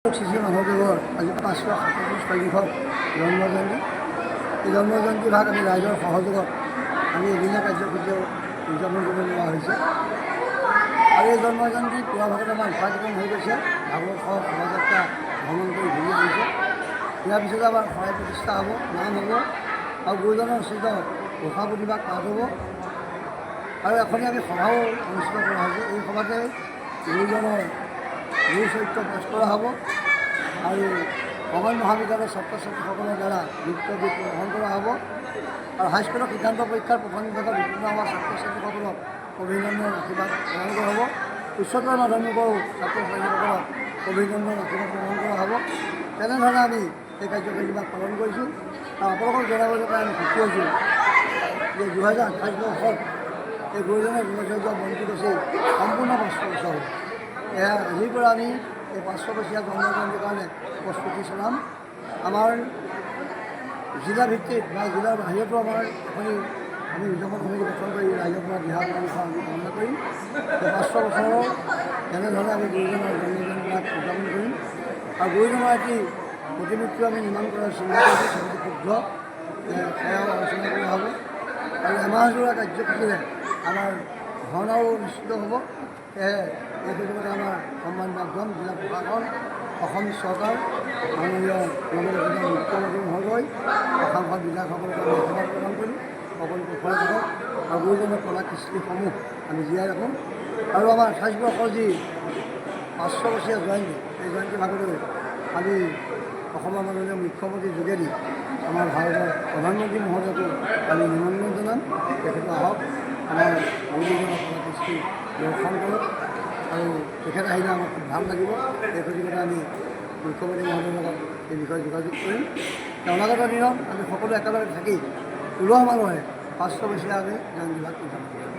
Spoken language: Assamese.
শ্ৰী মাধৱদেৱৰ আজি 527 তাৰিখত জন্মজয়ন্তী। এই জন্মজয়ন্তী ভাগ আমি ৰাইজৰ সহযোগত আমি এদিনীয়া কাৰ্যসূচীও উদযাপন কৰিব লোৱা হৈছে। আৰু এই জন্মজয়ন্তী পুৱা ভাগত আমাৰ উপাৰ্জন হৈ গৈছে। ভাগৱত শোভাযাত্ৰা ভ্ৰমণ কৰি ঘূৰি আহিছে। ইয়াৰ পিছতে আমাৰ শৰাই প্ৰতিষ্ঠা হ'ব, নাম হ'ব আৰু গুৰুজনৰ উচিত ঘোষা প্ৰতিভাগ পাঠ হ'ব। আৰু এখনি আমি সভাও অনুষ্ঠিত কৰা হৈছে। এই সভাতে গুৰুজনৰ গুৰু চৰিত্ৰ পেশ কৰা হ'ব আৰু ভগৱান মহাবিদ্যালয়ৰ ছাত্ৰ ছাত্ৰীসকলৰ দ্বাৰা নৃত্য গীত গ্ৰহণ কৰা হ'ব। আৰু হাইস্কুলৰ সিদ্ধান্ত পৰীক্ষাৰ প্ৰথম বিভাগত উত্তীৰ্ণ হোৱা ছাত্ৰ ছাত্ৰীসকলক অভিনন্দন আশীৰ্বাদ প্ৰদান কৰা হ'ব। উচ্চতৰ মাধ্যমিকৰো ছাত্ৰ ছাত্ৰীসকলক অভিনন্দন আশীৰ্বাদ প্ৰদান কৰা হ'ব। তেনেধৰণে আমি এই কাৰ্যসূচীভাগ পালন কৰিছোঁ। আৰু আপোনালোকক জনাবলৈ কাৰণে আমি সুখী হৈছোঁ যে 2028 বৰ্ষত এই গুৰুজনৰ গুণচৰ্য বন্তি গছি সম্পূৰ্ণ 500 বছৰ হ'ল। এয়া আজিৰ পৰা আমি এই 500 বছৰীয়া জন্মজয়ন্তীৰ কাৰণে প্ৰস্তুতি চলাম। আমাৰ জিলা ভিত্তিত বা জিলাৰ বাহিৰতো আমাৰ এখনি আমি উদযাপন সমিতি গঠন কৰি ৰাইজৰ পৰা দিহা পৰামৰ্শ আমি কামনা কৰিম। এই 500 বছৰৰ তেনেধৰণে আমি গুৰুজনৰ জন্মজয়ন্তীভাগ উদযাপন কৰিম। আৰু গুৰুজনৰ এটি প্ৰতিমূৰ্তিও আমি নিৰ্মাণ কৰাৰ চিন্তা কৰিছোঁ, চবতে শুদ্ধ সেয়াও আলোচনা কৰা হ'ব। আৰু এমাহজোৰা কাৰ্যসূচীৰে আমাৰ ভাওনাও অনুষ্ঠিত হ'ব। সেয়েহে এই সুযোগতে আমাৰ সন্মান মাধ্যম জিলা প্ৰশাসন, অসম চৰকাৰ, মাননীয় মুখ্যমন্ত্ৰী মহোদয়, সাংসদ বিধায়কসকলক আমি আশীৰ্বাদ প্ৰদান কৰিম। সকলো কুশলে থাকক আৰু গুৰুজনৰ কলা কৃষ্টিসমূহ আমি জীয়াই ৰাখোঁ। আৰু আমাৰ 28 বৰ্ষৰ যি 500 বছৰীয়া জয়ন্তী, এই জয়ন্তী ভাগলৈ আমি অসমৰ মাননীয় মুখ্যমন্ত্ৰীৰ যোগেদি আমাৰ ভাৰতৰ প্ৰধানমন্ত্ৰী মহোদয়কো আমি নিমন্ত্ৰণ জনাম। তেখেত আহক, আমাৰ গুৰুজনৰ কলা কৃষ্টি দৰ্শন কৰক আৰু তেখেত আহিলে আমাক খুব ভাল লাগিব। এই সুযোগতে আমি মুখ্যমন্ত্ৰী মহোদয়ৰ লগত এই বিষয়ে যোগাযোগ কৰিম। অনাগত দিনত আমি সকলো একেলগে থাকি উলহ মালহে 500 বছৰীয়া আমি জয়ন্তীভাগ উদযাপন কৰিম।